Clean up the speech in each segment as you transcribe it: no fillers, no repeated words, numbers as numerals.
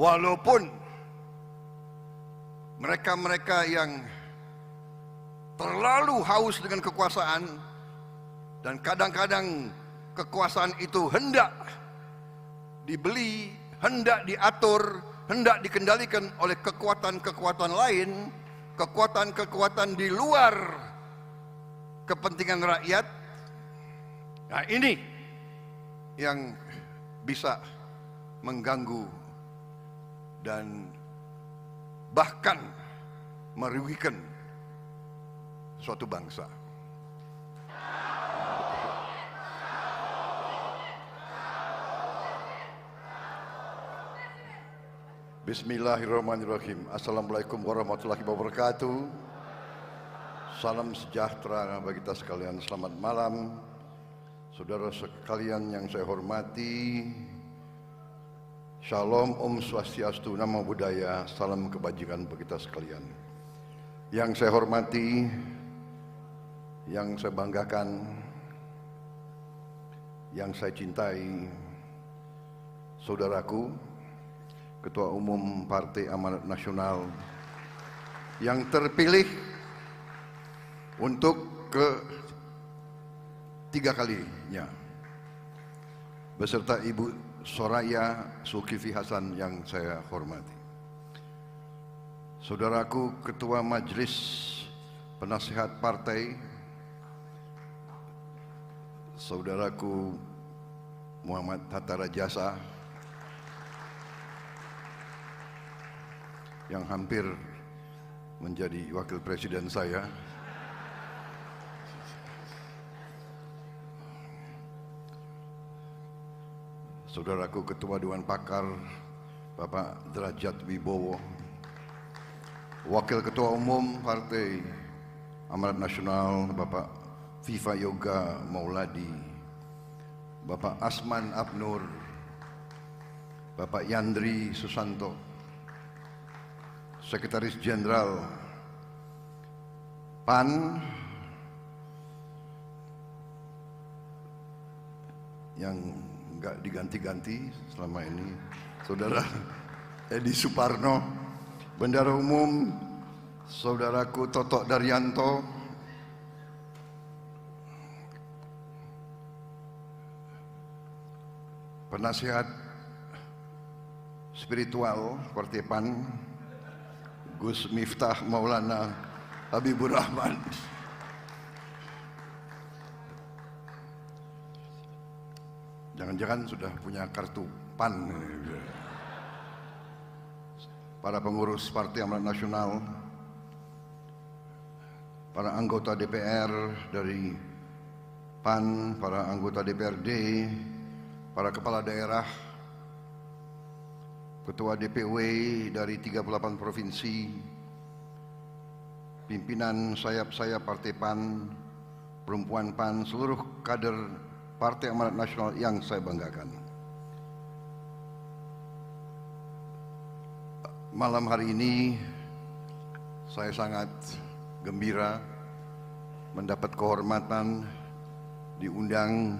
walaupun mereka-mereka yang terlalu haus dengan kekuasaan dan kadang-kadang kekuasaan itu hendak dibeli, hendak diatur, hendak dikendalikan oleh kekuatan-kekuatan lain, kekuatan-kekuatan di luar kepentingan rakyat. Nah, ini yang bisa mengganggu dan bahkan merugikan suatu bangsa. Bismillahirrahmanirrahim. Assalamualaikum warahmatullahi wabarakatuh. Salam sejahtera bagi kita sekalian. Selamat malam, saudara sekalian yang saya hormati. Shalom, Om Swastiastu, Namo Buddhaya, salam kebajikan bagi kita sekalian. Yang saya hormati, yang saya banggakan, yang saya cintai, saudaraku, Ketua Umum Partai Amanat Nasional yang terpilih untuk ketiga kalinya, beserta Ibu Soraya Zulkifli Hasan yang saya hormati. Saudaraku Ketua Majelis Penasihat Partai, saudaraku Muhammad Hatta Rajasa yang hampir menjadi wakil presiden saya, saudaraku Ketua Dewan Pakar Bapak Derajat Wibowo, Wakil Ketua Umum Partai Amanat Nasional Bapak Viva Yoga Mauladi, Bapak Asman Abnur, Bapak Yandri Susanto, Sekretaris Jenderal PAN yang enggak diganti-ganti selama ini, Saudara Edi Suparno, Bendara Umum saudaraku Toto Daryanto, penasihat spiritual Partai PAN Gus Miftah Maulana Habibur Rahman, jangan-jangan sudah punya kartu PAN. Para pengurus Partai Amanat Nasional, para anggota DPR dari PAN, para anggota DPRD, para kepala daerah, Ketua DPW dari 38 provinsi, pimpinan sayap-sayap Partai PAN, perempuan PAN, seluruh kader Partai Amanat Nasional yang saya banggakan. Malam hari ini saya sangat gembira mendapat kehormatan diundang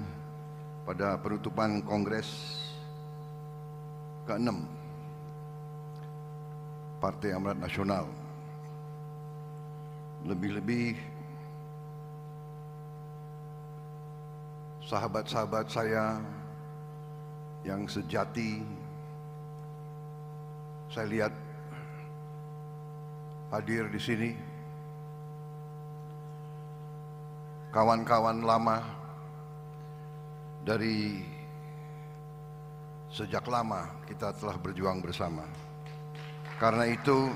pada penutupan Kongres ke-6 Partai Amanat Nasional. Lebih-lebih sahabat-sahabat saya yang sejati saya lihat hadir di sini. Kawan-kawan lama dari sejak lama kita telah berjuang bersama. Karena itu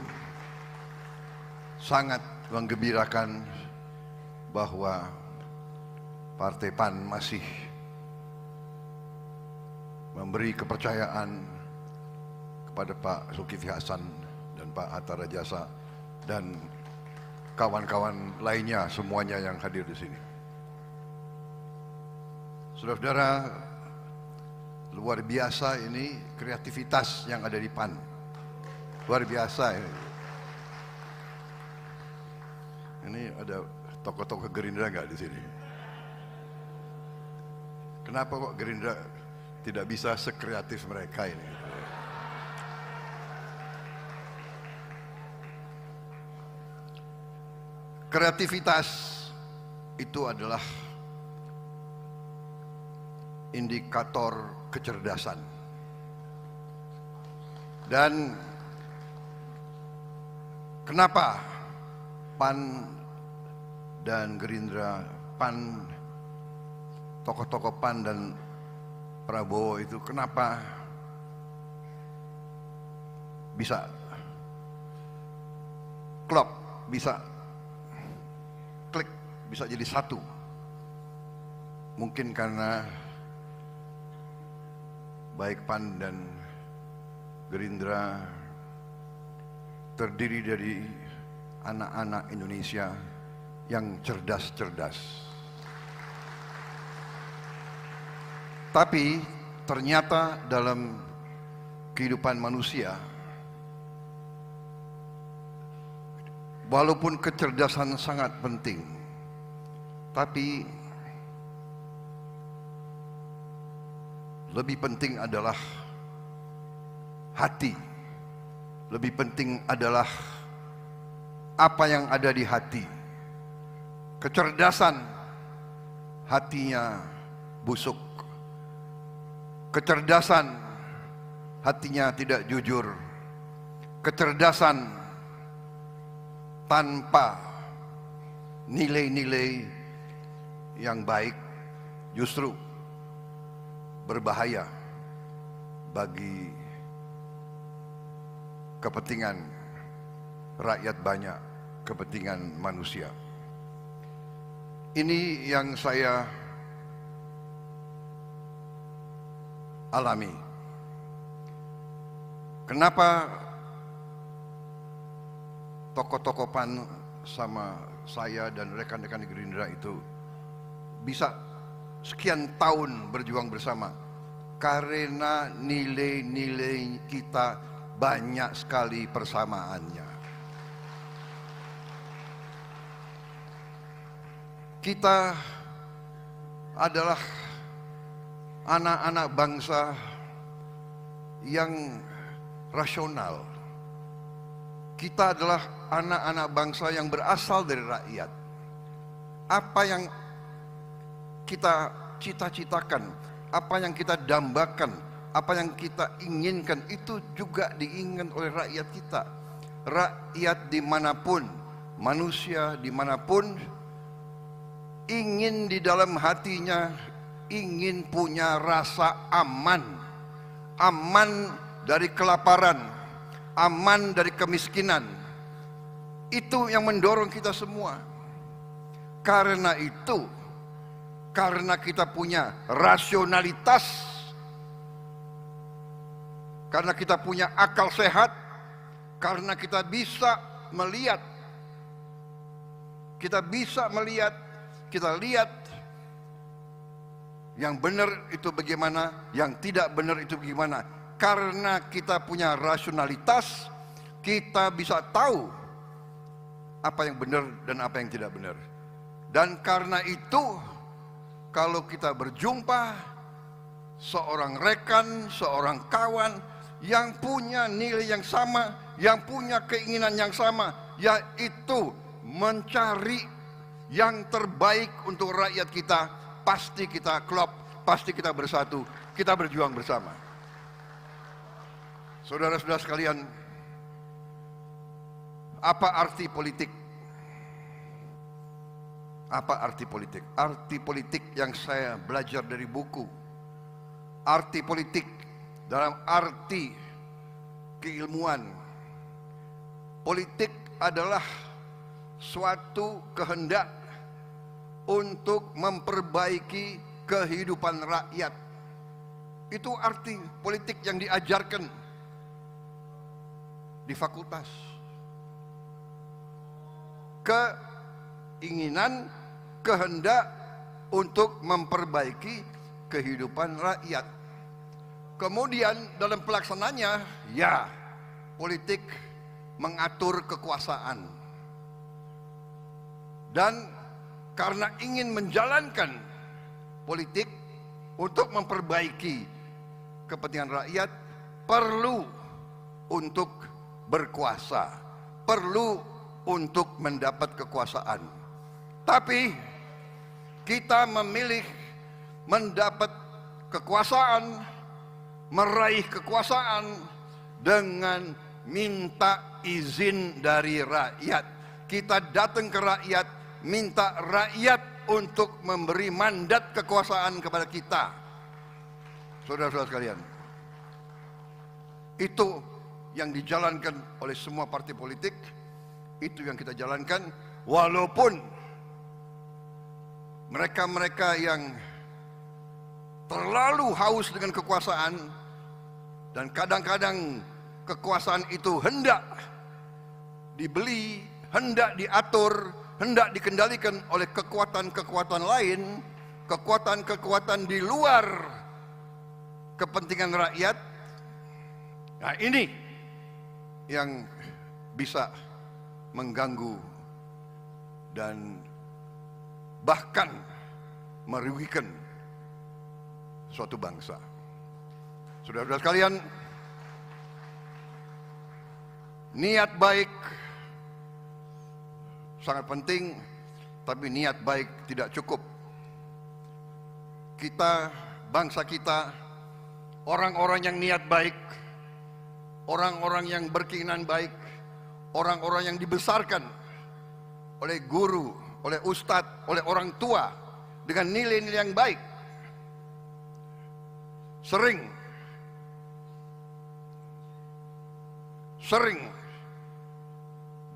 sangat menggembirakan bahwa Partai PAN masih memberi kepercayaan kepada Pak Zulkifli Hasan dan Pak Hatta Rajasa dan kawan-kawan lainnya semuanya yang hadir di sini. Saudara-saudara, luar biasa ini kreativitas yang ada di PAN. Luar biasa ini. Ini ada tokoh-tokoh Gerindra nggak di sini? Kenapa kok Gerindra tidak bisa sekreatif mereka ini? kreativitas itu adalah indikator kecerdasan. Dan kenapa PAN dan Gerindra, tokoh-tokoh PAN dan Prabowo itu kenapa bisa klop, bisa klik, bisa jadi satu? Mungkin karena baik PAN dan Gerindra terdiri dari anak-anak Indonesia yang cerdas-cerdas. Tapi ternyata dalam kehidupan manusia, walaupun kecerdasan sangat penting, tapi lebih penting adalah hati. Lebih penting adalah apa yang ada di hati. Kecerdasan, hatinya busuk. Kecerdasan, hatinya tidak jujur. Kecerdasan tanpa nilai-nilai yang baik justru berbahaya bagi kepentingan rakyat banyak, kepentingan manusia. Ini yang saya alami. Kenapa tokoh-tokoh PAN sama saya dan rekan-rekan di Gerindra itu bisa sekian tahun berjuang bersama? Karena nilai-nilai kita banyak sekali persamaannya. Kita adalah anak-anak bangsa yang rasional. Kita adalah anak-anak bangsa yang berasal dari rakyat. Apa yang kita cita-citakan, apa yang kita dambakan, apa yang kita inginkan, itu juga diinginkan oleh rakyat kita. Rakyat dimanapun, manusia dimanapun, ingin di dalam hatinya, ingin punya rasa aman. Aman dari kelaparan, aman dari kemiskinan. Itu yang mendorong kita semua. Karena itu, karena kita punya rasionalitas, karena kita punya akal sehat, karena kita bisa melihat, kita lihat yang benar itu bagaimana, yang tidak benar itu bagaimana. Karena kita punya rasionalitas, kita bisa tahu apa yang benar dan apa yang tidak benar. Dan karena itu, kalau kita berjumpa seorang rekan, seorang kawan yang punya nilai yang sama, yang punya keinginan yang sama, yaitu mencari yang terbaik untuk rakyat kita, pasti kita klop, pasti kita bersatu, kita berjuang bersama. Saudara-saudara sekalian, apa arti politik? Apa arti politik? Arti politik yang saya belajar dari buku. Arti politik dalam arti keilmuan. Politik adalah suatu kehendak untuk memperbaiki kehidupan rakyat. Itu arti politik yang diajarkan di fakultas. Keinginan, kehendak untuk memperbaiki kehidupan rakyat. Kemudian dalam pelaksananya, ya, politik mengatur kekuasaan. Dan karena ingin menjalankan politik untuk memperbaiki kepentingan rakyat, perlu untuk berkuasa, perlu untuk mendapat kekuasaan. Tapi kita memilih mendapat kekuasaan, meraih kekuasaan dengan minta izin dari rakyat. Kita datang ke rakyat, minta rakyat untuk memberi mandat kekuasaan kepada kita. Saudara-saudara sekalian, itu yang dijalankan oleh semua partai politik, itu yang kita jalankan, walaupun mereka-mereka yang terlalu haus dengan kekuasaan, dan kadang-kadang kekuasaan itu hendak dibeli, hendak diatur, hendak dikendalikan oleh kekuatan-kekuatan lain, kekuatan-kekuatan di luar kepentingan rakyat. Nah, ini yang bisa mengganggu dan bahkan merugikan suatu bangsa. Saudara-saudara sekalian, niat baik sangat penting, tapi niat baik tidak cukup. Kita, bangsa kita, orang-orang yang niat baik, orang-orang yang berkeinginan baik, orang-orang yang dibesarkan oleh guru, oleh ustadz, oleh orang tua dengan nilai-nilai yang baik, sering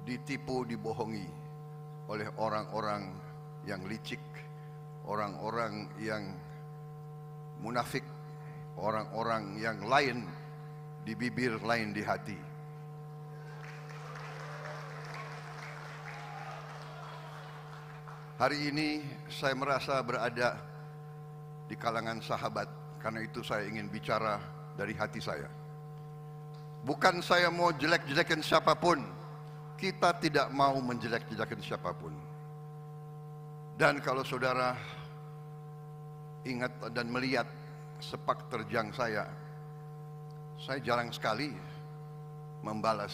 ditipu, dibohongi oleh orang-orang yang licik, orang-orang yang munafik, orang-orang yang lain di bibir, lain di hati. Hari ini saya merasa berada di kalangan sahabat, karena itu saya ingin bicara dari hati saya. Bukan saya mau jelek-jelekin siapapun, kita tidak mau menjelek-jelekin siapapun. Dan kalau saudara ingat dan melihat sepak terjang saya jarang sekali membalas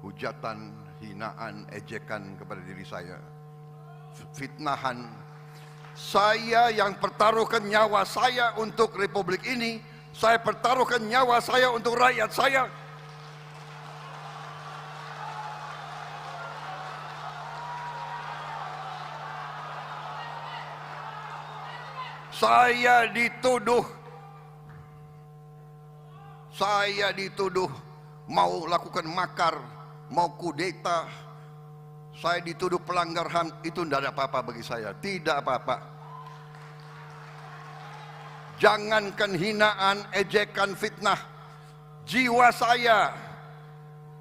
hujatan, hinaan, ejekan kepada diri saya, fitnahan. Saya yang pertaruhkan nyawa saya untuk republik ini, saya pertaruhkan nyawa saya untuk rakyat saya. Saya dituduh mau lakukan makar, mau kudeta. Saya dituduh pelanggar HAM, itu tidak ada apa-apa bagi saya, tidak apa-apa. Jangankan hinaan, ejekan, fitnah, jiwa saya,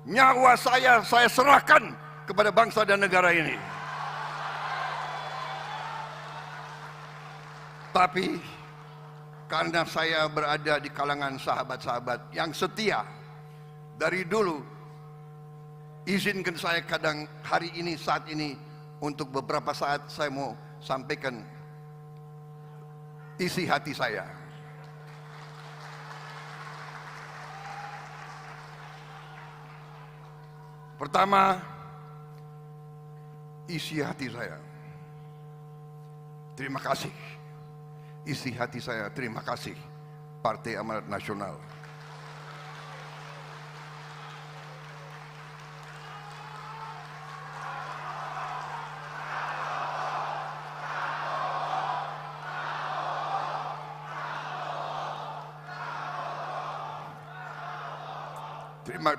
nyawa saya serahkan kepada bangsa dan negara ini. Tapi karena saya berada di kalangan sahabat-sahabat yang setia dari dulu, izinkan saya kadang hari ini, saat ini, untuk beberapa saat saya mau sampaikan isi hati saya. Pertama, isi hati saya. Terima kasih. Isi hati saya, terima kasih Partai Amanat Nasional.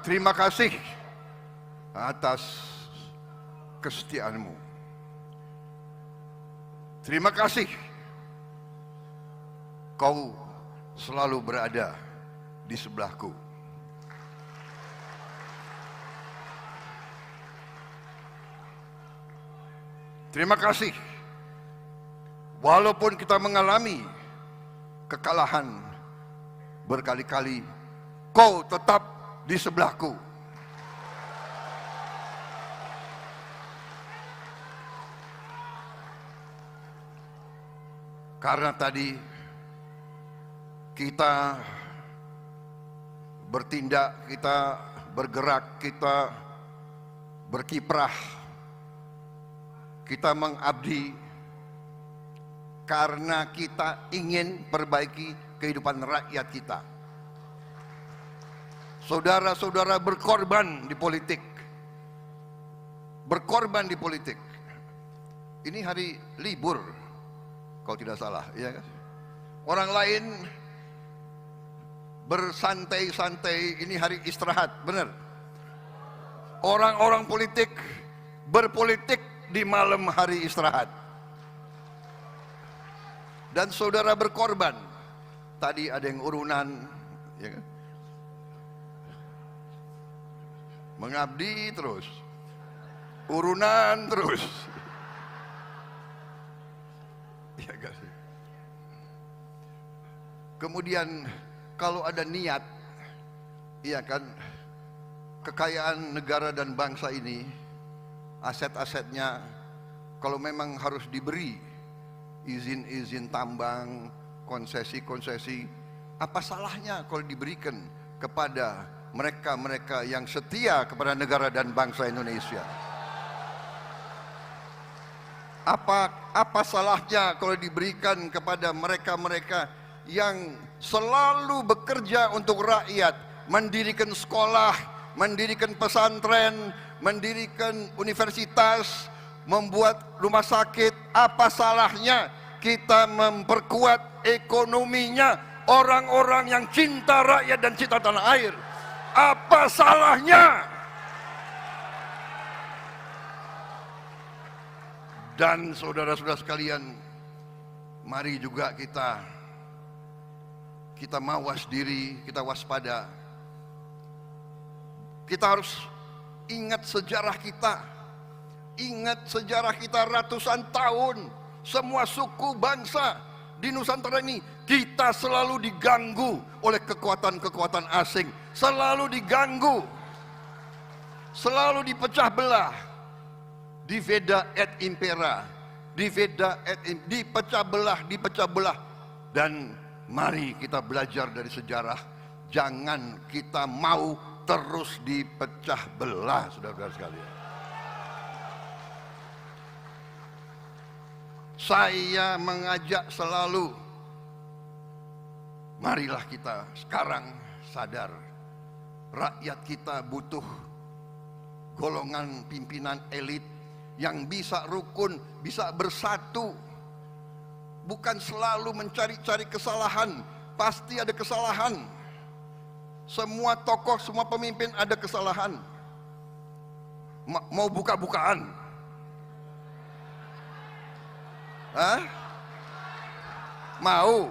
Terima kasih atas kesetiaanmu. Terima kasih kau selalu berada di sebelahku. Terima kasih walaupun kita mengalami kekalahan berkali-kali, kau tetap di sebelahku. Karena tadi kita bertindak, kita bergerak, kita berkiprah, kita mengabdi karena kita ingin perbaiki kehidupan rakyat kita. Saudara-saudara berkorban di politik. Berkorban di politik. Ini hari libur, kalau tidak salah, ya kan? Orang lain bersantai-santai, ini hari istirahat, benar? Orang-orang politik berpolitik di malam hari istirahat. Dan saudara berkorban. Tadi ada yang urunan, ya kan? Mengabdi terus, urunan terus. Ya kan? Kemudian kalau ada niat, iya kan, kekayaan negara dan bangsa ini, aset-asetnya, kalau memang harus diberi izin-izin tambang, konsesi-konsesi, apa salahnya kalau diberikan kepada mereka-mereka yang setia kepada negara dan bangsa Indonesia? Apa salahnya kalau diberikan kepada mereka-mereka yang selalu bekerja untuk rakyat, mendirikan sekolah, mendirikan pesantren, mendirikan universitas, membuat rumah sakit? Apa salahnya kita memperkuat ekonominya orang-orang yang cinta rakyat dan cinta tanah air? Apa salahnya? Dan saudara-saudara sekalian, mari juga kita mawas diri, kita waspada. Kita harus ingat sejarah kita. Ingat sejarah kita ratusan tahun. Semua suku bangsa di Nusantara ini, kita selalu diganggu oleh kekuatan-kekuatan asing. Selalu diganggu. Selalu dipecah belah. Diveda et impera. Dipecah belah. Dan mari kita belajar dari sejarah. Jangan kita mau terus dipecah belah, saudara-saudara sekalian. Saya mengajak selalu, marilah kita sekarang sadar, rakyat kita butuh golongan pimpinan elit yang bisa rukun, bisa bersatu. Bukan selalu mencari-cari kesalahan, pasti ada kesalahan. Semua tokoh, semua pemimpin ada kesalahan. Mau buka-bukaan? Hah? Mau?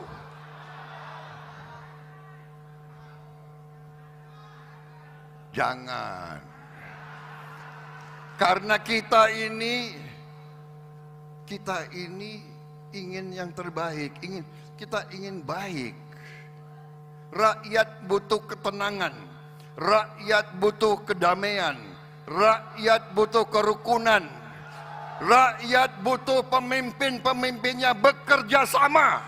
Jangan. Karena kita ini ingin yang terbaik, kita ingin baik. Rakyat butuh ketenangan, rakyat butuh kedamaian, rakyat butuh kerukunan, rakyat butuh pemimpin-pemimpinnya bekerja sama.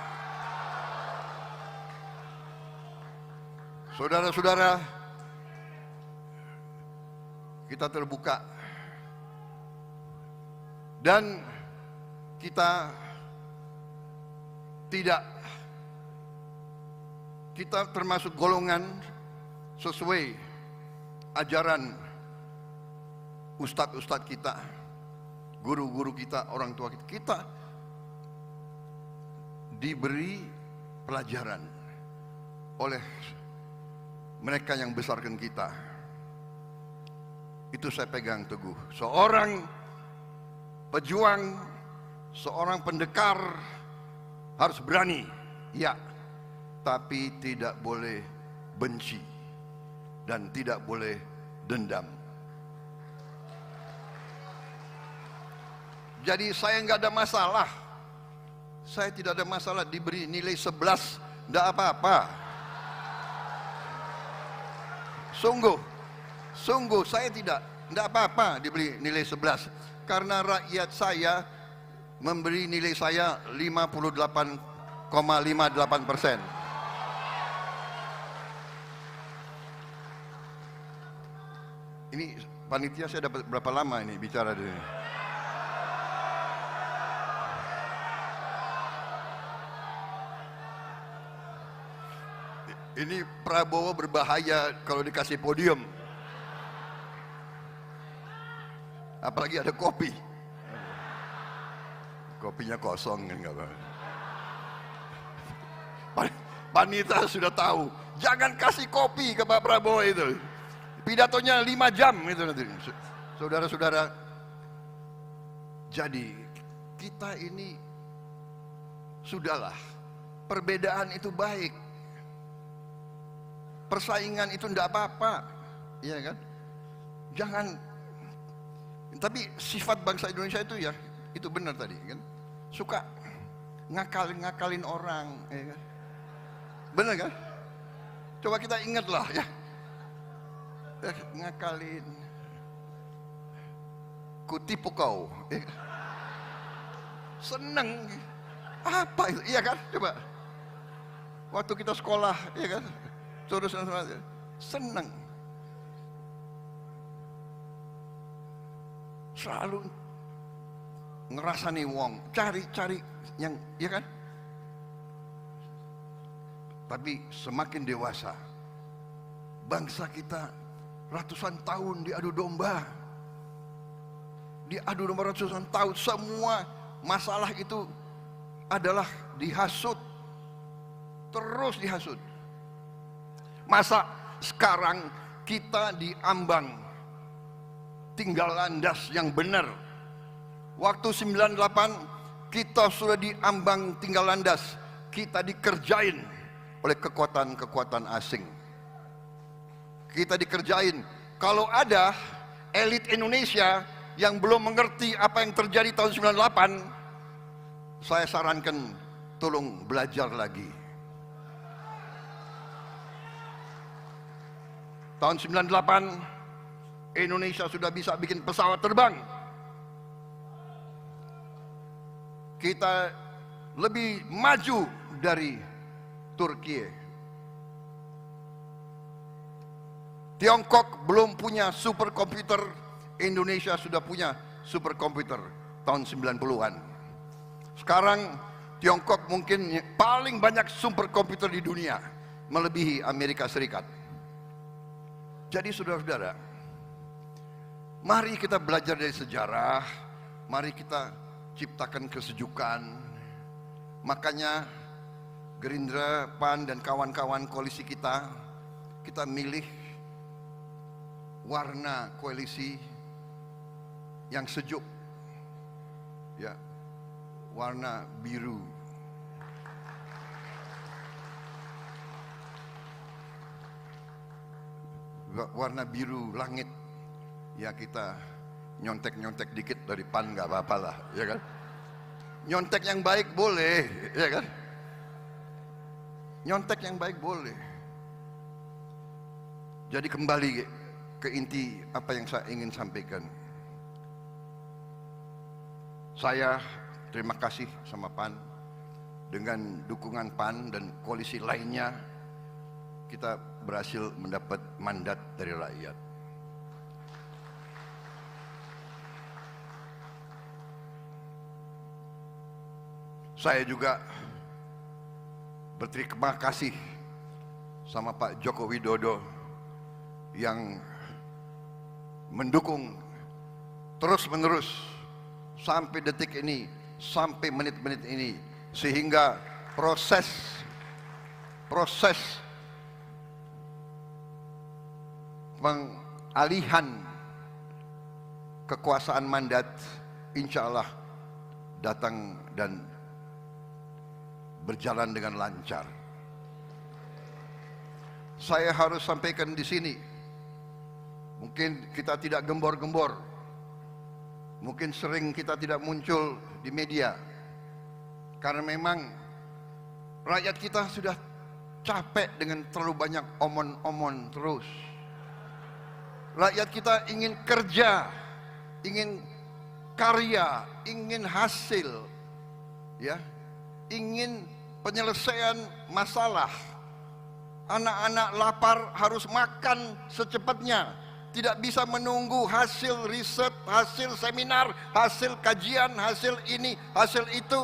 Saudara-saudara, kita terbuka dan kita termasuk golongan sesuai ajaran ustadz-ustadz kita, guru-guru kita, orang tua kita. Kita diberi pelajaran oleh mereka yang besarkan kita. Itu saya pegang teguh. Seorang pejuang, seorang pendekar harus berani, ya, tapi tidak boleh benci dan tidak boleh dendam. Jadi saya nggak ada masalah. Saya tidak ada masalah diberi nilai 11, nggak apa-apa. Sungguh saya tidak apa-apa diberi nilai 11. Karena rakyat saya memberi nilai saya 58,58%. Ini panitia saya dapat berapa lama ini bicara di sini? Ini Prabowo berbahaya kalau dikasih podium. Apalagi ada kopi. Kopinya kosong kan nggak apa. Panitia sudah tahu, jangan kasih kopi ke Pak Prabowo itu. Pidatonya 5 jam itu nanti. Saudara-saudara, jadi kita ini sudahlah, perbedaan itu baik. Persaingan itu enggak apa-apa, ya kan? Jangan, tapi sifat bangsa Indonesia itu ya, itu benar tadi kan? Suka ngakalin orang, ya kan? Benar kan? Coba kita ingatlah ya. Ngakalin. Kutipu kau. Ya kan? Seneng. Apa itu? Iya kan? Coba. Waktu kita sekolah, ya kan? Terus seneng. Selalu ngerasani wong, cari-cari yang, ya kan? Tapi semakin dewasa, bangsa kita ratusan tahun diadu domba. Diadu domba ratusan tahun, semua masalah itu adalah dihasut. Terus dihasut. Masa sekarang kita diambang tinggal landas yang benar. Waktu 98 kita sudah diambang tinggal landas. Kita dikerjain oleh kekuatan-kekuatan asing. Kita dikerjain. Kalau ada elit Indonesia yang belum mengerti apa yang terjadi tahun 98, saya sarankan tolong belajar lagi. Tahun 98 Indonesia sudah bisa bikin pesawat terbang. Kita lebih maju dari Turki. Tiongkok belum punya superkomputer, Indonesia sudah punya superkomputer tahun 90-an. Sekarang Tiongkok mungkin paling banyak superkomputer di dunia, melebihi Amerika Serikat. Jadi saudara-saudara, mari kita belajar dari sejarah, mari kita ciptakan kesejukan. Makanya Gerindra, PAN dan kawan-kawan koalisi kita milih warna koalisi yang sejuk, ya, warna biru. Warna biru langit. Ya kita nyontek-nyontek dikit dari PAN nggak apa-apa lah, ya kan? Nyontek yang baik boleh, ya kan? Nyontek yang baik boleh. Jadi kembali ke inti apa yang saya ingin sampaikan. Saya terima kasih sama PAN. Dengan dukungan PAN dan koalisi lainnya, kita berhasil mendapat mandat dari rakyat. Saya juga berterima kasih sama Pak Joko Widodo yang mendukung terus-menerus sampai detik ini, sampai menit-menit ini, sehingga proses pengalihan kekuasaan mandat insya Allah datang dan berjalan dengan lancar. Saya harus sampaikan di sini, mungkin kita tidak gembor-gembor, mungkin sering kita tidak muncul di media, karena memang rakyat kita sudah capek dengan terlalu banyak omon-omon terus. Rakyat kita ingin kerja, ingin karya, ingin hasil, ya, ingin penyelesaian masalah. Anak-anak lapar harus makan secepatnya. tidak bisa menunggu hasil riset, hasil seminar, hasil kajian, hasil ini, hasil itu.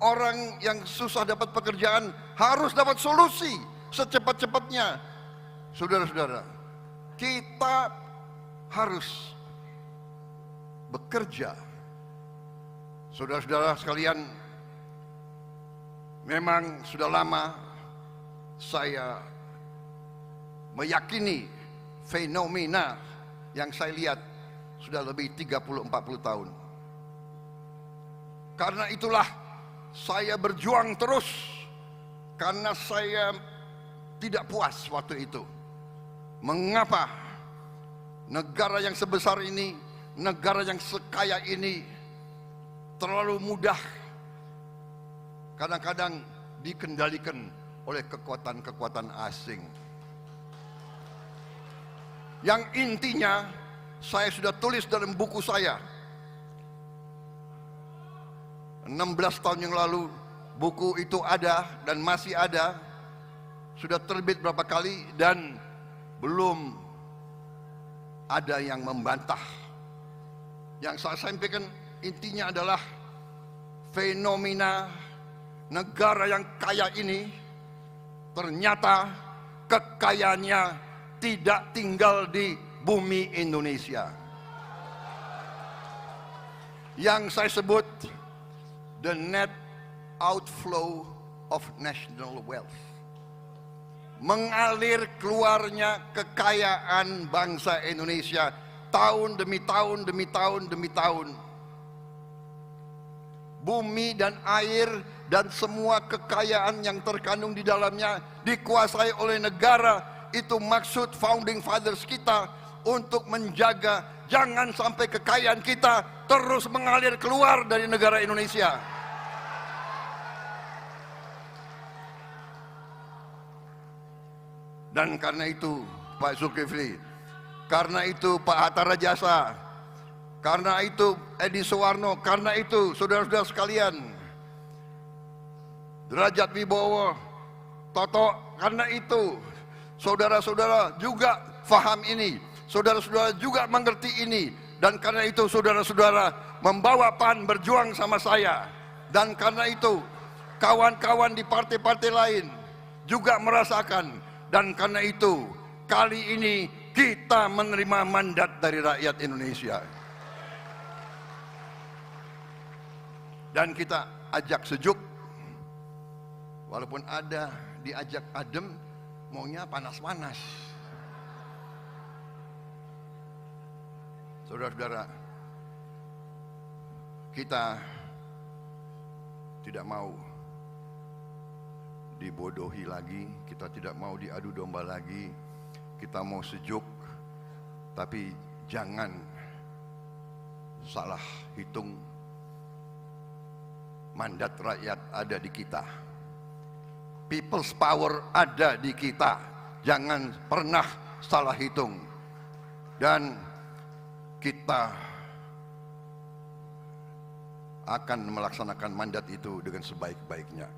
Orang yang susah dapat pekerjaan harus dapat solusi secepat-cepatnya. Saudara-saudara, kita harus bekerja. Saudara-saudara sekalian, memang sudah lama saya meyakini fenomena yang saya lihat sudah lebih 30-40 tahun. Karena itulah saya berjuang terus, karena saya tidak puas waktu itu. Mengapa negara yang sebesar ini, negara yang sekaya ini terlalu mudah kadang-kadang dikendalikan oleh kekuatan-kekuatan asing. Yang intinya saya sudah tulis dalam buku saya 16 tahun yang lalu. Buku itu ada dan masih ada, sudah terbit berapa kali dan belum ada yang membantah. Yang saya sampaikan intinya adalah fenomena negara yang kaya ini ternyata kekayaannya tidak tinggal di bumi Indonesia. Yang saya sebut the net outflow of national wealth. Mengalir keluarnya kekayaan bangsa Indonesia tahun demi tahun demi tahun demi tahun. Bumi dan air dan semua kekayaan yang terkandung di dalamnya dikuasai oleh negara. Itu maksud founding fathers kita untuk menjaga jangan sampai kekayaan kita terus mengalir keluar dari negara Indonesia. Dan karena itu Pak Zulkifli, karena itu Pak Hatta Rajasa, karena itu Edi Suwarno, karena itu saudara-saudara sekalian, Derajat Wibowo, Toto, karena itu saudara-saudara juga faham ini, saudara-saudara juga mengerti ini, dan karena itu saudara-saudara membawa PAN berjuang sama saya, dan karena itu kawan-kawan di partai-partai lain juga merasakan, dan karena itu kali ini kita menerima mandat dari rakyat Indonesia. Dan kita ajak sejuk, walaupun ada diajak adem, maunya panas-panas. Saudara-saudara, kita tidak mau dibodohi lagi, kita tidak mau diadu domba lagi, kita mau sejuk, tapi jangan salah hitung. Mandat rakyat ada di kita, people's power ada di kita, jangan pernah salah hitung. Dan kita akan melaksanakan mandat itu dengan sebaik-baiknya.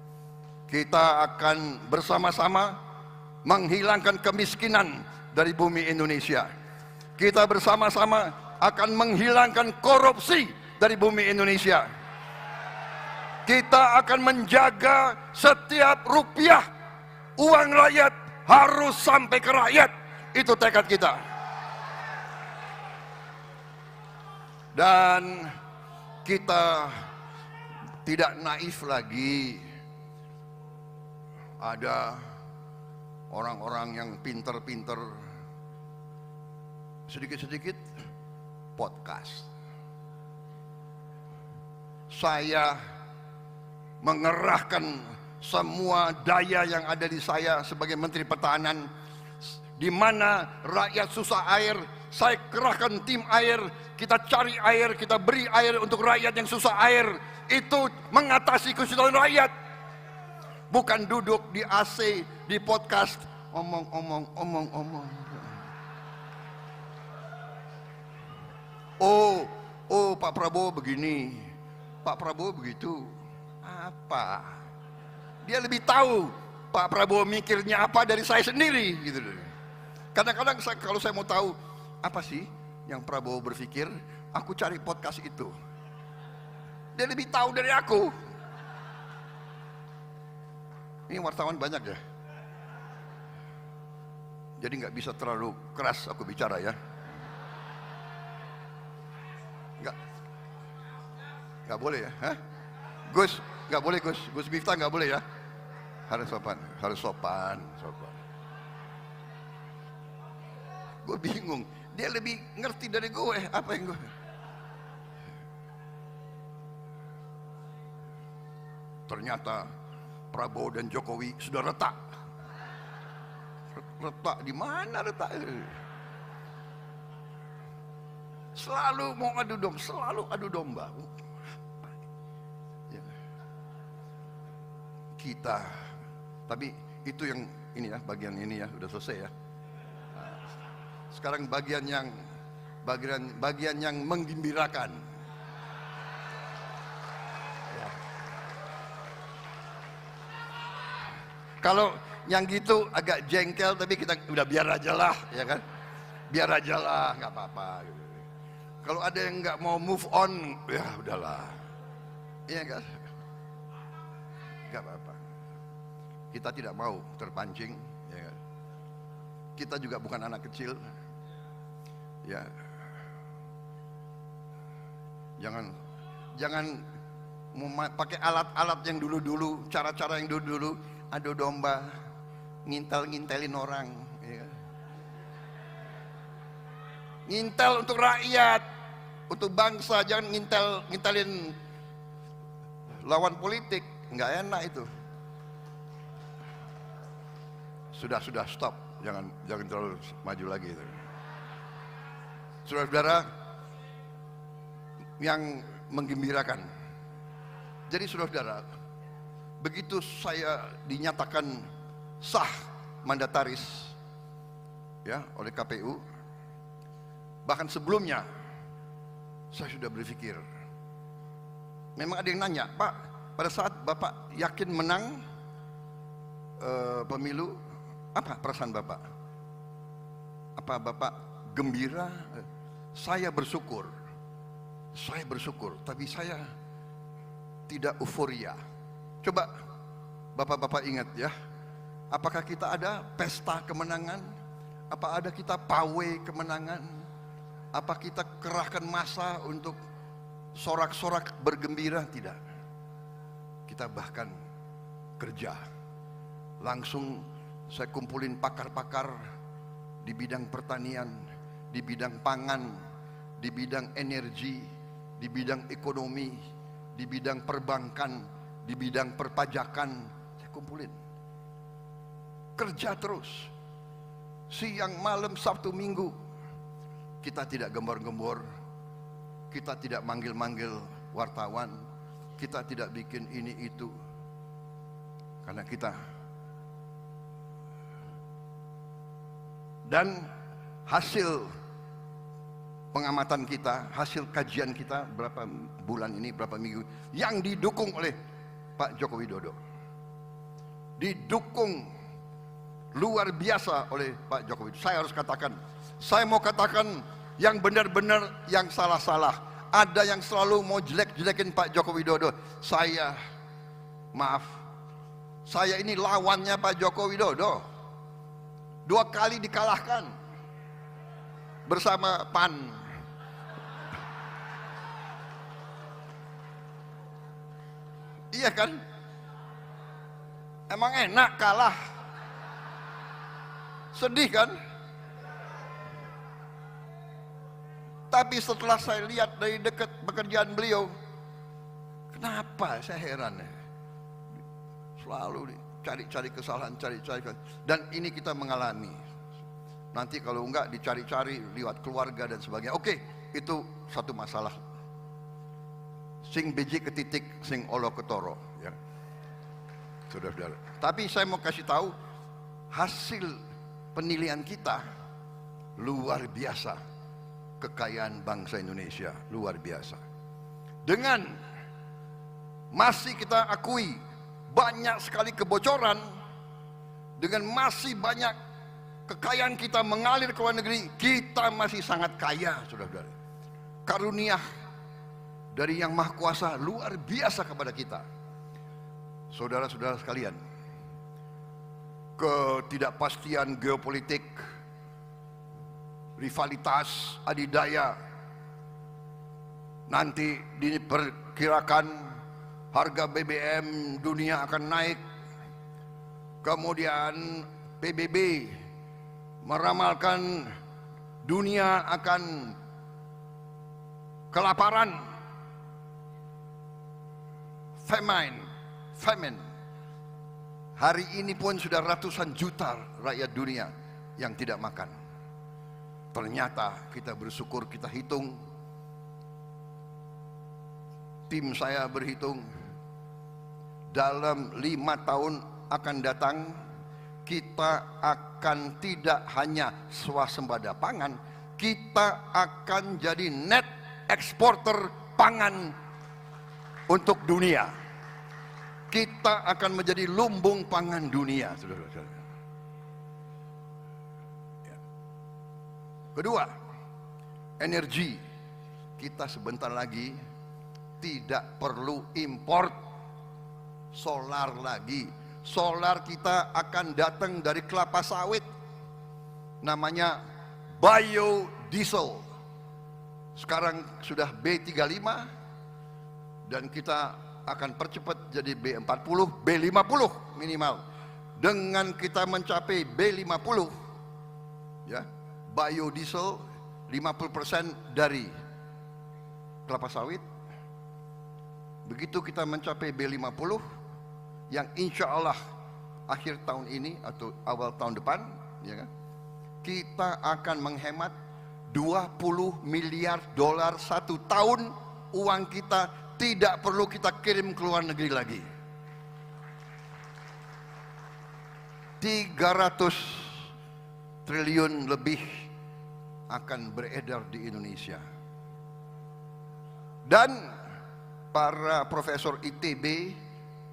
Kita akan bersama-sama menghilangkan kemiskinan dari bumi Indonesia. Kita bersama-sama akan menghilangkan korupsi dari bumi Indonesia. Kita akan menjaga setiap rupiah uang rakyat harus sampai ke rakyat. Itu tekad kita. Dan kita tidak naif lagi. Ada orang-orang yang pinter-pinter, sedikit-sedikit podcast. Saya mengerahkan semua daya yang ada di saya sebagai Menteri Pertahanan. Di mana rakyat susah air, saya kerahkan tim air, kita cari air, kita beri air untuk rakyat yang susah air. Itu mengatasi kesulitan rakyat. Bukan duduk di AC, di podcast, omong-omong. Oh Pak Prabowo begini, Pak Prabowo begitu. Apa? Dia lebih tahu Pak Prabowo mikirnya apa dari saya sendiri gitu. Kadang-kadang kalau saya mau tahu apa sih yang Prabowo berpikir, aku cari podcast itu. Dia lebih tahu dari aku. Ini wartawan banyak ya. Jadi nggak bisa terlalu keras aku bicara ya. Nggak boleh ya, hah? Gus, nggak boleh Gus. Gus Miftah nggak boleh ya. Harus sopan, harus sopan. Gue bingung, dia lebih ngerti dari gue apa yang gue. Ternyata Prabowo dan Jokowi sudah retak. Retak di mana retak? Selalu mau adu domba, selalu adu domba. Ya. Kita, tapi itu yang ini ya, bagian ini ya, udah selesai ya. Sekarang bagian yang menggembirakan. Ya. Kalau yang gitu agak jengkel, tapi kita udah biar aja lah, ya kan? Biar aja lah, nggak apa-apa. Kalau ada yang nggak mau move on, ya udahlah, iya kan? Nggak apa-apa. Kita tidak mau terpancing, ya kan? Kita juga bukan anak kecil. Ya, jangan pakai alat-alat yang dulu-dulu, cara-cara yang dulu-dulu, adu domba, ngintel-ngintelin orang, ya. Ngintel untuk rakyat, untuk bangsa, jangan ngintelin lawan politik, nggak enak itu. Sudah stop, jangan terlalu maju lagi itu. Saudara-saudara yang menggembirakan. Jadi saudara-saudara, begitu saya dinyatakan sah mandataris ya oleh KPU, bahkan sebelumnya saya sudah berpikir. Memang ada yang nanya, Pak, pada saat Bapak yakin menang pemilu, apa perasaan Bapak? Apa Bapak gembira? Saya bersyukur, tapi saya tidak euforia. Coba Bapak-Bapak ingat ya, apakah kita ada pesta kemenangan? Apa ada kita pawai kemenangan? Apa kita kerahkan massa untuk sorak-sorak bergembira? Tidak. Kita bahkan kerja. Langsung saya kumpulin pakar-pakar di bidang pertanian, di bidang pangan, di bidang energi, di bidang ekonomi, di bidang perbankan, di bidang perpajakan. Saya kumpulin. Kerja terus. Siang, malam, Sabtu, Minggu. Kita tidak gembor-gembor. Kita tidak manggil-manggil wartawan. Kita tidak bikin ini itu. Karena kita. Dan hasil pengamatan kita, hasil kajian kita berapa bulan ini, berapa minggu, yang didukung oleh Pak Joko Widodo. Didukung luar biasa oleh Pak Joko Widodo. Saya harus katakan, saya mau katakan yang benar-benar, yang salah-salah. Ada yang selalu mau jelek-jelekin Pak Joko Widodo. Saya ini lawannya Pak Joko Widodo. 2 kali dikalahkan bersama PAN. Iya kan? Emang enak kalah? Sedih kan? Tapi setelah saya lihat dari dekat pekerjaan beliau, kenapa saya heran ya? Selalu cari-cari kesalahan, cari-cari. Dan ini kita mengalami. Nanti kalau enggak dicari-cari lewat keluarga dan sebagainya. Oke, itu satu masalah. Sing biji ketitik, sing olo ketoro, ya. Saudara-saudara. Tapi saya mau kasih tahu hasil penilaian kita luar biasa. Kekayaan bangsa Indonesia luar biasa. Dengan masih kita akui banyak sekali kebocoran, dengan masih banyak kekayaan kita mengalir ke luar negeri, kita masih sangat kaya, saudara-saudara. Karunia dari Yang Maha Kuasa luar biasa kepada kita. Saudara-saudara sekalian, ketidakpastian geopolitik, rivalitas, adidaya, nanti diperkirakan harga BBM dunia akan naik. Kemudian PBB meramalkan dunia akan kelaparan, famine. Hari ini pun sudah ratusan juta rakyat dunia yang tidak makan. Ternyata kita bersyukur, kita hitung, tim saya berhitung, dalam 5 tahun akan datang kita akan tidak hanya swasembada pangan, kita akan jadi net eksporter pangan untuk dunia. Kita akan menjadi lumbung pangan dunia, saudara-saudara. Kedua, energi. Kita sebentar lagi tidak perlu import solar lagi. Solar kita akan datang dari kelapa sawit. Namanya biodiesel. Sekarang sudah B35 dan kita akan percepat jadi B40, B50 minimal. Dengan kita mencapai B50, ya, biodiesel 50% dari kelapa sawit. Begitu kita mencapai B50, yang insya Allah akhir tahun ini atau awal tahun depan, ya kan, kita akan menghemat 20 miliar dolar satu tahun. Uang kita tidak perlu kita kirim ke luar negeri lagi. 300 triliun lebih akan beredar di Indonesia. Dan para profesor ITB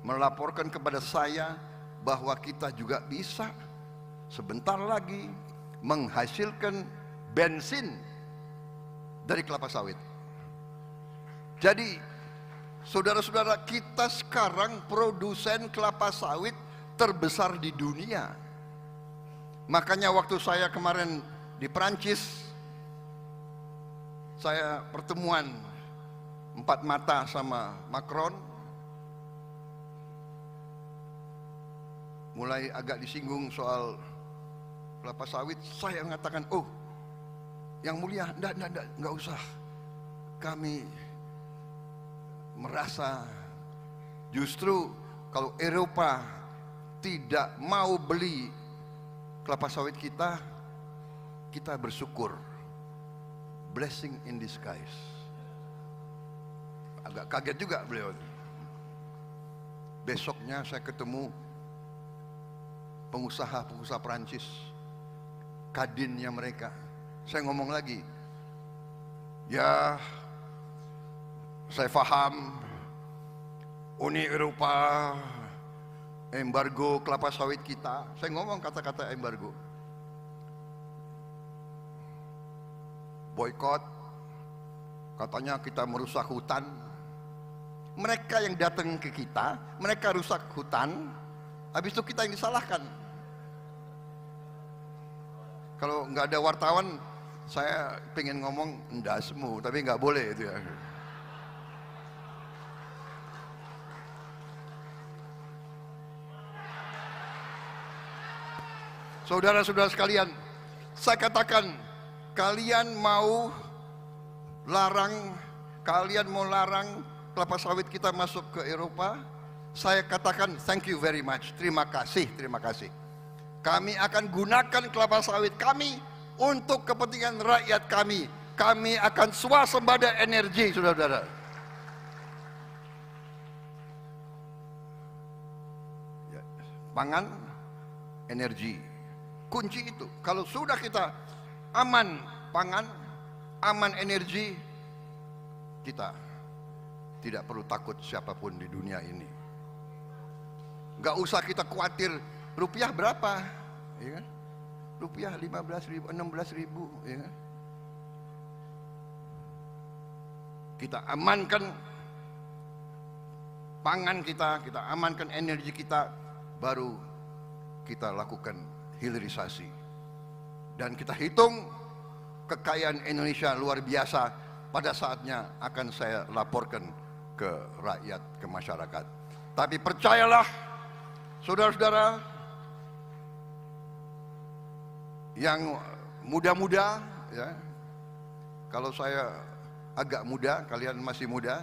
melaporkan kepada saya bahwa kita juga bisa sebentar lagi menghasilkan bensin dari kelapa sawit. Jadi saudara-saudara, kita sekarang produsen kelapa sawit terbesar di dunia. Makanya waktu saya kemarin di Perancis, saya pertemuan 4 mata sama Macron. Mulai agak disinggung soal kelapa sawit, saya mengatakan, oh yang mulia, enggak usah. Kami merasa justru kalau Eropa tidak mau beli kelapa sawit kita, kita bersyukur. Blessing in disguise. Agak kaget juga beliau. Besoknya saya ketemu pengusaha-pengusaha Perancis, kadinnya mereka. Saya ngomong lagi, ya saya paham Uni Eropa embargo kelapa sawit kita. Saya ngomong kata-kata embargo, boykot, katanya kita merusak hutan. Mereka yang datang ke kita, mereka rusak hutan, habis itu kita yang disalahkan. Kalau nggak ada wartawan, saya pengen ngomong endasmu, tapi nggak boleh itu ya. Saudara-saudara sekalian, saya katakan, kalian mau larang kelapa sawit kita masuk ke Eropa, saya katakan thank you very much, terima kasih. Kami akan gunakan kelapa sawit kami untuk kepentingan rakyat kami. Kami akan swasembada energi, saudara-saudara. Pangan, energi, kunci itu. Kalau sudah kita aman pangan, aman energi, kita tidak perlu takut siapapun di dunia ini. Gak usah kita khawatir rupiah berapa? Ya kan? Rupiah 15.000, 16.000, ya kan? Kita amankan pangan kita amankan energi kita, baru kita lakukan hilirisasi. Dan kita hitung kekayaan Indonesia luar biasa, pada saatnya akan saya laporkan ke rakyat, ke masyarakat. Tapi percayalah, saudara-saudara yang muda-muda, ya, kalau saya agak muda, kalian masih muda,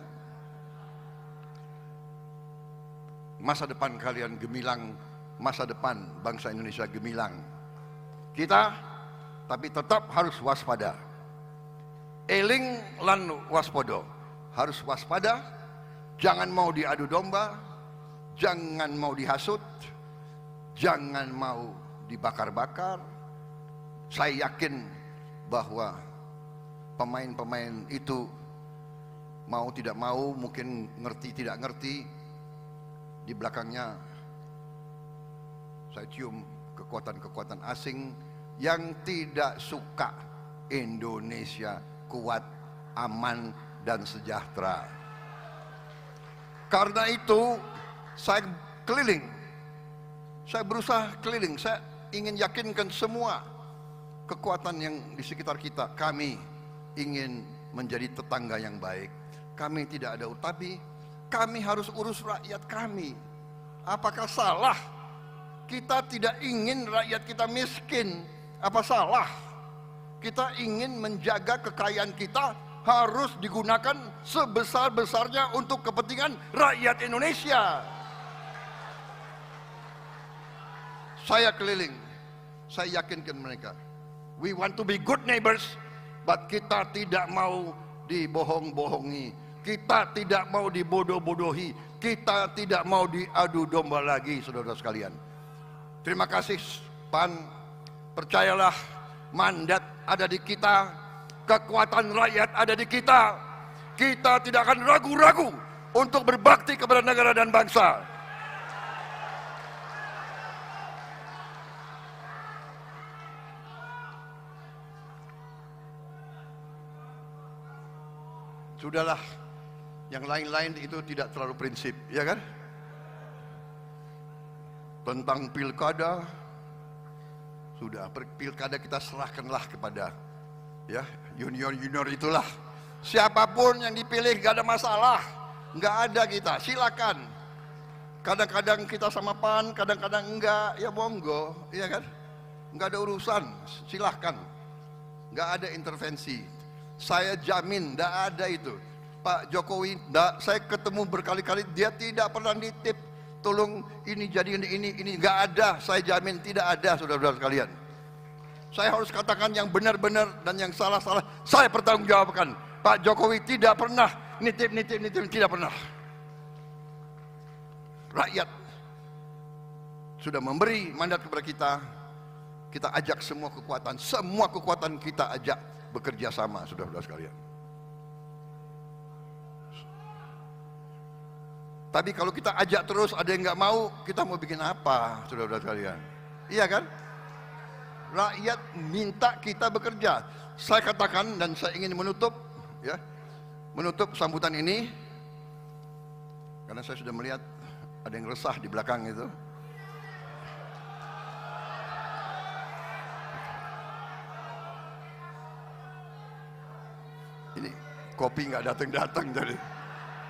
masa depan kalian gemilang, masa depan bangsa Indonesia gemilang. Kita tapi tetap harus waspada. Eling lan waspodo, harus waspada, jangan mau diadu domba, jangan mau dihasut, jangan mau dibakar-bakar. Saya yakin bahwa pemain-pemain itu mau tidak mau, mungkin ngerti tidak ngerti, di belakangnya saya cium kekuatan-kekuatan asing yang tidak suka Indonesia kuat, aman, dan sejahtera. Karena itu saya keliling, saya berusaha keliling, saya ingin yakinkan semua kekuatan yang di sekitar kita, kami ingin menjadi tetangga yang baik. Kami tidak ada tapi kami harus urus rakyat kami. Apakah salah kita tidak ingin rakyat kita miskin? Apa salah kita ingin menjaga kekayaan kita harus digunakan sebesar-besarnya untuk kepentingan rakyat Indonesia? Saya keliling, saya yakinkan mereka, we want to be good neighbors, but kita tidak mau dibohong-bohongi, kita tidak mau dibodoh-bodohi, kita tidak mau diadu domba lagi, saudara sekalian. Terima kasih PAN, percayalah, mandat ada di kita, kekuatan rakyat ada di kita. Kita tidak akan ragu-ragu untuk berbakti kepada negara dan bangsa. Sudahlah, yang lain-lain itu tidak terlalu prinsip, ya kan? Tentang pilkada, sudah, pilkada kita serahkanlah kepada ya junior itulah. Siapapun yang dipilih gak ada masalah, gak ada kita, silakan. Kadang-kadang kita sama PAN, kadang-kadang enggak, ya monggo, ya kan? Enggak ada urusan, silahkan. Gak ada intervensi. Saya jamin, tidak ada itu. Pak Jokowi, saya ketemu berkali-kali, dia tidak pernah nitip, tolong ini jadi ini, nggak ada. Saya jamin tidak ada, saudara-saudara sekalian. Saya harus katakan yang benar-benar dan yang salah-salah, saya pertanggungjawabkan. Pak Jokowi tidak pernah nitip, tidak pernah. Rakyat sudah memberi mandat kepada kita, kita ajak semua kekuatan kita ajak bekerja sama, saudara-saudara sekalian. Tapi kalau kita ajak terus ada yang nggak mau, kita mau bikin apa, saudara-saudara sekalian? Iya kan? Rakyat minta kita bekerja. Saya katakan dan saya ingin menutup sambutan ini, karena saya sudah melihat ada yang resah di belakang itu. Ini kopi nggak datang tadi.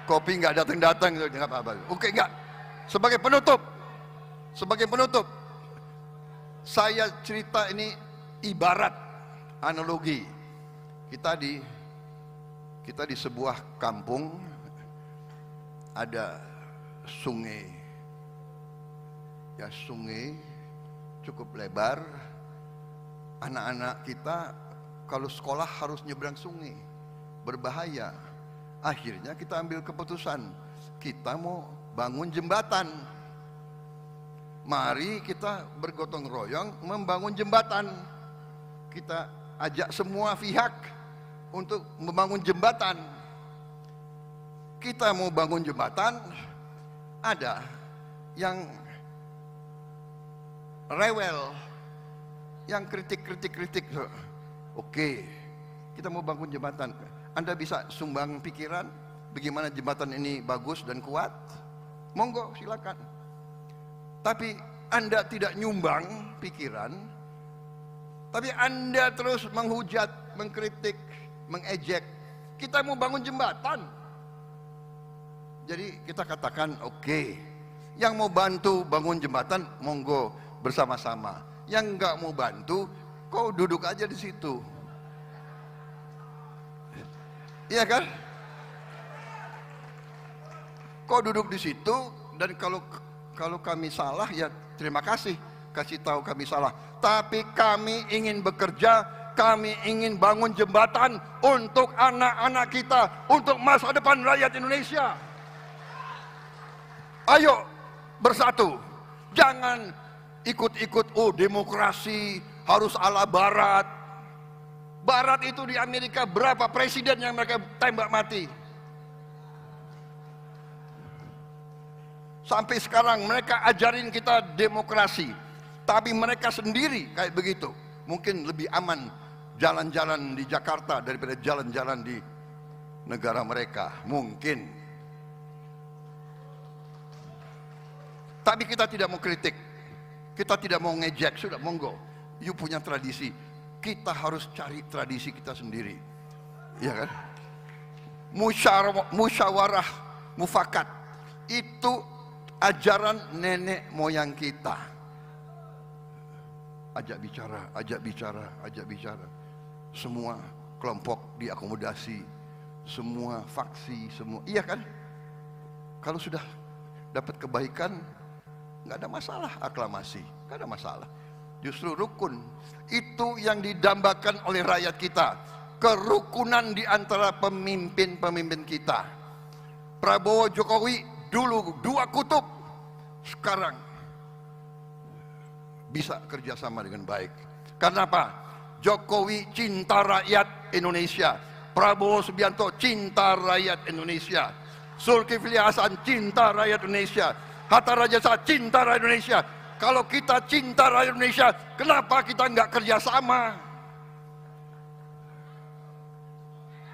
Kopi nggak datang nggak apa-apa. Oke, nggak. Sebagai penutup, saya cerita ini ibarat analogi. Kita di sebuah kampung ada sungai. Ya, sungai cukup lebar. Anak-anak kita kalau sekolah harus nyebrang sungai. Berbahaya. Akhirnya kita ambil keputusan, kita mau bangun jembatan. Mari kita bergotong royong membangun jembatan. Kita ajak semua pihak untuk membangun jembatan. Kita mau bangun jembatan, ada yang rewel, yang kritik. Oke, kita mau bangun jembatan. Anda bisa sumbang pikiran bagaimana jembatan ini bagus dan kuat? Monggo, silakan. Tapi Anda tidak nyumbang pikiran, tapi Anda terus menghujat, mengkritik, mengejek. Kita mau bangun jembatan. Jadi kita katakan oke, yang mau bantu bangun jembatan monggo bersama-sama. Yang nggak mau bantu, kau duduk aja di situ. Iya kan? Kau duduk di situ, dan kalau kami salah ya terima kasih, kasih tahu kami salah. Tapi kami ingin bekerja, kami ingin bangun jembatan untuk anak-anak kita, untuk masa depan rakyat Indonesia. Ayo bersatu, jangan ikut-ikut, oh demokrasi harus ala barat. Barat itu di Amerika berapa presiden yang mereka tembak mati? Sampai sekarang mereka ajarin kita demokrasi, tapi mereka sendiri kayak begitu. Mungkin lebih aman jalan-jalan di Jakarta daripada jalan-jalan di negara mereka, mungkin. Tapi kita tidak mau kritik, kita tidak mau ngejek, sudah monggo. You punya tradisi, kita harus cari tradisi kita sendiri, ya kan? Musyawarah mufakat itu ajaran nenek moyang kita. Ajak bicara. Semua kelompok diakomodasi, semua faksi, semua, iya kan? Kalau sudah dapat kebaikan, nggak ada masalah aklamasi, nggak ada masalah. Justru rukun itu yang didambakan oleh rakyat kita, kerukunan di antara pemimpin-pemimpin kita. Prabowo Jokowi dulu dua kutub, sekarang bisa kerjasama dengan baik. Karena apa? Jokowi cinta rakyat Indonesia, Prabowo Subianto cinta rakyat Indonesia, Zulkifli Hasan cinta rakyat Indonesia, Hatta Rajasa cinta rakyat Indonesia. Kalau kita cinta rakyat Indonesia, kenapa kita nggak kerjasama?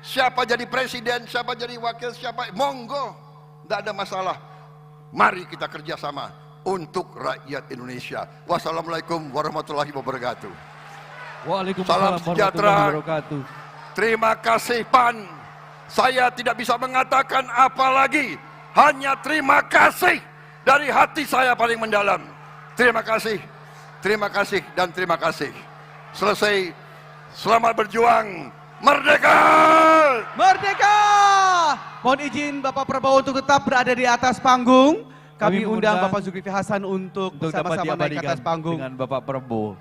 Siapa jadi presiden, siapa jadi wakil, siapa, monggo, nggak ada masalah. Mari kita kerjasama untuk rakyat Indonesia. Wassalamualaikum warahmatullahi wabarakatuh. Waalaikumsalam Salam sejahtera. warahmatullahi wabarakatuh. Terima kasih PAN. Saya tidak bisa mengatakan apa lagi, hanya terima kasih dari hati saya paling mendalam. Terima kasih, dan terima kasih. Selesai, selamat berjuang, merdeka! Merdeka! Mohon izin Bapak Prabowo untuk tetap berada di atas panggung. Kami undang Bapak Zulkifli Hasan untuk dapat sama-sama naik ke diabadikan atas panggung. dengan Bapak Prabowo.